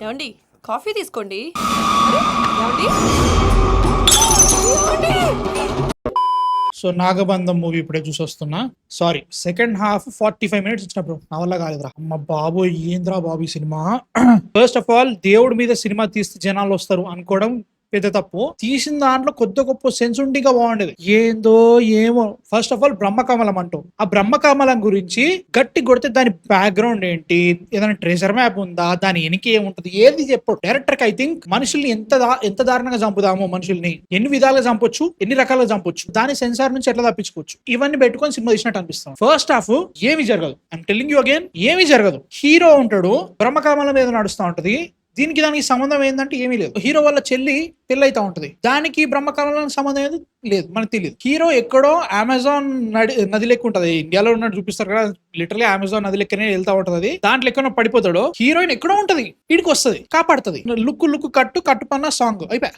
ఏమండి కాఫీ తీసుకోండి. ఏమండి సో నాగబంధం మూవీ ఇప్పుడే చూసి వస్తున్నా. సారీ, సెకండ్ హాఫ్ 45 మినిట్స్ ఇచ్చినప్పుడు నా వల్ల కాలేదురా. అమ్మ బాబు ఏంద్రా బాబు ఈ సినిమా. ఫస్ట్ ఆఫ్ ఆల్ దేవుడి మీద సినిమా తీస్తే జనాలు వస్తారు అనుకోవడం పెద్ద తప్పు. తీసిన దాంట్లో కొద్ది గొప్ప సెన్స్ ఉండిగా బాగుండేది. ఏందో ఏమో. ఫస్ట్ ఆఫ్ ఆల్ బ్రహ్మకమలం అంటూ ఆ బ్రహ్మకమలం గురించి గట్టి కొడితే దాని బ్యాక్గ్రౌండ్ ఏంటి, ఏదైనా ట్రెజర్ మ్యాప్ ఉందా, దాని వెనక ఏముంటది, ఏది చెప్పడు డైరెక్టర్ కి. ఐ థింక్ మనుషుల్ని ఎంత దారుణంగా చంపుదామో, మనుషుల్ని ఎన్ని విధాలుగా చంపొచ్చు, ఎన్ని రకాలుగా చంపొచ్చు, దాని సెన్సార్ నుంచి ఎట్లా తప్పించుకోవచ్చు, ఇవన్నీ పెట్టుకొని సినిమా తీసినట్టు అనిపిస్తాం. ఫస్ట్ హాఫ్ ఏమి జరగదు. ఐఎమ్ టెల్లింగ్ యూ అగైన్, ఏమి జరగదు. హీరో ఉంటాడు, బ్రహ్మకమలం మీద నడుస్తూ ఉంటది. దానికి సంబంధం ఏంటంటే ఏమీ లేదు. హీరో వాళ్ళ చెల్లి పెళ్ళైతా ఉంటది, దానికి బ్రహ్మకమలానికి సంబంధం ఏది లేదు, మనకు తెలియదు. హీరో ఎక్కడో అమెజాన్ నది లెక్క ఉంటది, ఇండియాలో ఉన్నట్టు చూపిస్తారు కదా, లిటరలీ అమెజాన్ నది లెక్కనే వెళ్తా ఉంటది. అది దాంట్లో ఎక్కడో పడిపోతాడు. హీరోయిన్ ఎక్కడో ఉంటది, వీడికి వస్తుంది, కాపాడుతుంది. లుక్కు కట్టు పన్న సాంగ్ అయిపోయా.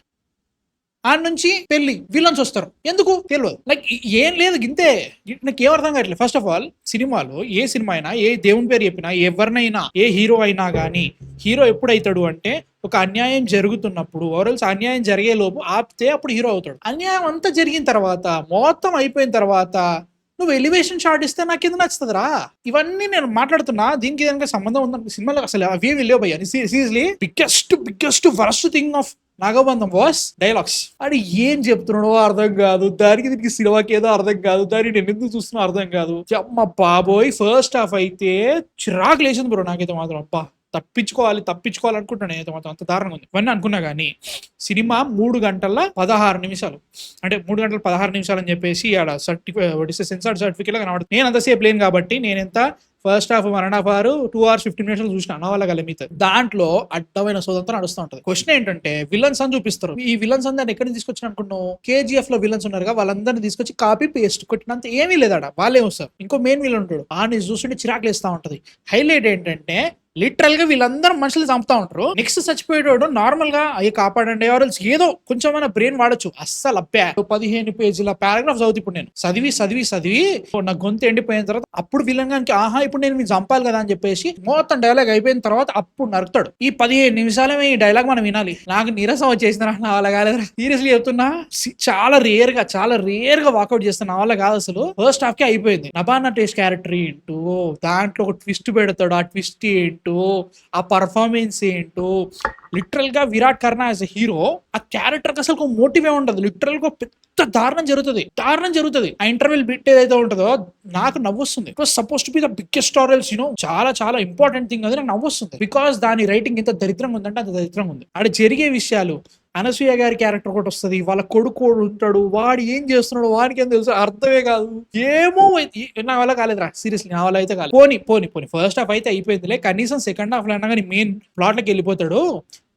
ఆ నుంచి పెళ్లి విలన్స్ వస్తారు, ఎందుకు తెలియదు. లైక్ ఏం లేదు, గింతే. నాకు ఏం అర్థం కావట్లేదు. ఫస్ట్ ఆఫ్ ఆల్ సినిమాలో ఏ సినిమా అయినా, ఏ దేవుని పేరు చెప్పినా, ఎవరినైనా, ఏ హీరో అయినా కానీ, హీరో ఎప్పుడైతాడు అంటే ఒక అన్యాయం జరుగుతున్నప్పుడు, ఓరల్స్ అన్యాయం జరిగే లోపు ఆపితే అప్పుడు హీరో అవుతాడు. అన్యాయం అంతా జరిగిన తర్వాత, మొత్తం అయిపోయిన తర్వాత నువ్వు ఎలివేషన్ షాట్ ఇస్తే నాకు ఎందుకు నచ్చుతుందిరా. ఇవన్నీ నేను మాట్లాడుతున్నా, దీనికి దానికి సంబంధం ఉందని సినిమాలో అసలు అవి వెళ్ళే భయ్యా. Seriously biggest worst thing of Nagabandham was dialogues. అది ఏం చెప్తున్నాడో అర్థం కాదు, దానికి దీనికి సినిమాకి ఏదో అర్థం కాదు, దాన్ని నేను ఎందుకు చూస్తున్నా అర్థం కాదు. అమ్మ బాబోయ్, ఫస్ట్ హాఫ్ అయితే చిరాకు లేచింది బ్రో నాకైతే మాత్రం. అబ్బా తప్పించుకోవాలనుకుంటున్నాను నేనైతే మాత్రం, అంత దారుణంగా ఉంది. ఇవన్నీ అనుకున్నా కానీ సినిమా 3 గంటల 16 నిమిషాలు, అంటే 3 గంటల 16 నిమిషాలు అని చెప్పేసి ఆడ సెన్సార్ సర్టిఫికేట్ కనబడుతుంది. నేను అంతసేపు లేను కాబట్టి నేను ఎంత first half 1.5 hour 2 hours 15 minutes చూసిన నా వల్ల కలిమితే. దాంట్లో అడ్డమైన సోదంతా నడుస్తూ ఉంటది. క్వశ్చన్ ఏంటంటే విలన్స్ అని చూపిస్తారు. ఈ విలన్స్ అందరిని ఎక్కడ తీసుకొచ్చిన అనుకున్నావు, KGF లో విలన్స్ ఉన్నారు, వాళ్ళందరినీ తీసుకొచ్చి కాపీ పేస్ట్ కొట్టినంత ఏమీ లేదాడ, వాళ్ళే వస్తారు. ఇంకో మెయిన్ విలన్ ఉంటాడు, ఆ ని చూస్తుంటే చిరాకులు వేస్తా ఉంటది. హైలైట్ ఏంటంటే లిటరల్ గా వీళ్ళందరూ మనుషులు చంపుతా ఉంటారు. నెక్స్ట్ చచ్చిపోయేటోడు నార్మల్ గా అయ్యి కాపాడండి ఎవరు ఏదో కొంచెం బ్రెయిన్ వాడచ్చు. అస్సలు అబ్బా 15 పేజీల పారాగ్రాఫ్ చదువుతూ ఇప్పుడు నేను చదివి నా గొంతు ఎండిపోయిన తర్వాత అప్పుడు విలన్ గానికి ఆహా ఇప్పుడు నేను మీరు చంపాలి కదా అని చెప్పేసి మొత్తం డైలాగ్ అయిపోయిన తర్వాత అప్పుడు నరుకుతాడు. ఈ 15 నిమిషాలమే ఈ డైలాగ్ మనం వినాలి. నాకు నీరసం వచ్చేసిన నా వల్ల కాలేదు. సీరియస్లీ చెప్తున్నా, చాలా రేర్ గా వాకౌట్ చేస్తున్నా, నా వల్ల కాదు అసలు. ఫస్ట్ హాఫ్ కి అయిపోయింది. నబానా టేస్ట్ క్యారెక్టర్ ఏంటో, దాంట్లో ఒక ట్విస్ట్ పెడతాడు, ఆ ట్విస్ట్ ఏంటో, ఆ పర్ఫార్మెన్స్ ఏంటో. లిటరల్ గా విరాట్ కర్ణ యాజ్ ఎ హీరో, ఆ క్యారెక్టర్ కి అసలు మోటివే ఉండదు. లిటరల్ గా పెద్ద దారుణం జరుగుతుంది. ఆ ఇంటర్వెల్ బిట్ ఏదైతే ఉంటుందో నాకు నవ్వొస్తుంది. It was suppose to be the biggest stories, చాలా ఇంపార్టెంట్ థింగ్ అది. నాకు నవ్వొస్తుంది బికాస్ దాని రైటింగ్ ఎంత దరిద్రంగా ఉందంటే అంత దరిద్రంగా ఉంది. ఆడ జరిగే విషయాలు, అనసూయ గారి క్యారెక్టర్ ఒకటి వస్తుంది, వాళ్ళ కొడుకు ఉంటాడు, వాడు ఏం చేస్తున్నాడు వాడికి ఏం తెలుసు, అర్థమే కాదు. ఏమో నా వల్ల కాలేదురా, సీరియస్లీ నా వల్ల అయితే కాలేదు. పోనీ ఫస్ట్ హాఫ్ అయితే అయిపోయిందిలే, కనీసం సెకండ్ హాఫ్ లో అయినా కానీ మెయిన్ ప్లాట్ లోకి వెళ్ళిపోతాడు,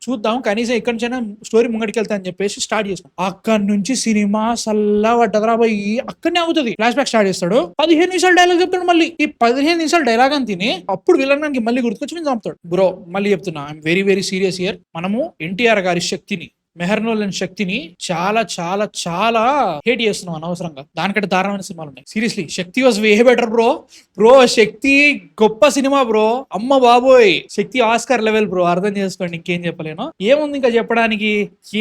చూద్దాం కనీసం ఎక్కడి నుంచైనా స్టోరీ ముంగడికి వెళ్తా అని చెప్పేసి స్టార్ట్ చేస్తాం. అక్కడి నుంచి సినిమా సల్లా పడ్డదరా పోయి అక్కడనే అవుతుంది. ఫ్లాష్ బ్యాక్ స్టార్ట్ చేస్తాడు, 15 నిమిషాలు డైలాగ్ చెప్తాడు. మళ్ళీ ఈ 15 నిమిషాలు డైలాగ్ అని తిని అప్పుడు విలన్కి మళ్ళీ గుర్తుకొచ్చి నేను చంపుతాడు. బ్రో మళ్ళీ చెప్తున్నా, ఐఎమ్ వెరీ సీరియస్ హియర్. మనము ఎన్టీఆర్ గారి శక్తిని, మెహర్నోలన్ శక్తిని చాలా హేట్ చేస్తున్నాం అనవసరంగా. దానికంటే దారుణమైన సినిమాలు ఉన్నాయి. Seriously Shakti was way better bro. Shakti గొప్ప సినిమా బ్రో. అమ్మ బాబోయ్, శక్తి ఆస్కార్ లెవెల్ బ్రో. అర్థం చేసుకోండి, ఇంకేం చెప్పలేను. ఏముంది ఇంకా చెప్పడానికి,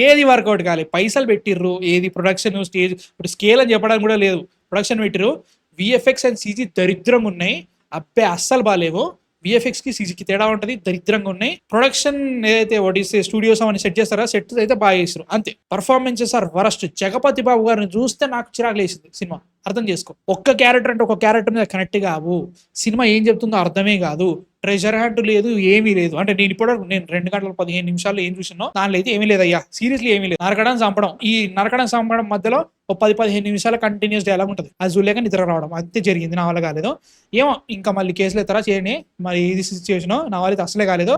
ఏది వర్కౌట్ కాలేదు. పైసలు పెట్టిర్రు, ఏది ప్రొడక్షన్ స్టేజ్ ఇప్పుడు స్కేల్ అని చెప్పడానికి కూడా లేదు. ప్రొడక్షన్ పెట్టిర్రు, VFX అండ్ CG దరిద్రంగా ఉన్నాయి. అబ్బే అస్సలు బాగాలేవు. VFX కి CG కి తేడా ఉంటుంది, దరిద్రంగా ఉన్నాయి. ప్రొడక్షన్ ఏదైతే స్టూడియోస్ అవన్నీ సెట్ చేస్తారో సెట్ అయితే బాగా చేస్తారు, అంతే. Performances are worst. Jagapathi Babu గారిని చూస్తే నాకు చిరాకు లేసింది సినిమా. అర్థం చేసుకో, ఒక్క క్యారెక్టర్ అంటే ఒక క్యారెక్టర్ మీద కనెక్ట్ కావు. సినిమా ఏం చెప్తుందో అర్థమే కాదు. ట్రెజర్ హ్యాండ్ లేదు, ఏమీ లేదు. అంటే నేను 2 గంటల 15 నిమిషాలు ఏం చూసినో దానిలో అయితే ఏమీ లేదయ్యా. సీరియస్లీ ఏమీ లేదు. నరకడం చంపడం మధ్యలో ఒక 10-15 నిమిషాలు కంటిన్యూస్ డైలాగ్ ఉంటుంది. అది చూడలేక నిద్ర రావడం, అంతే జరిగింది. నా వల్ల కాలేదు. ఏమో ఇంకా మళ్ళీ కేసులు ఎత్తరా చేయండి, మరి ఇది సిచ్యువేషన్ నా వల్ల అసలే కాలేదు.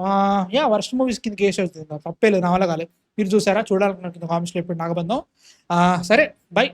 వర్స్ట్ మూవీస్ కింద కేసు అవుతుంది, తప్పే లేదు, నా వల్ల కాలేదు. మీరు చూసారా, చూడాలనుకుంటున్న కామెంట్స్ లో ఎప్పుడు నాగబంధం. సరే బై.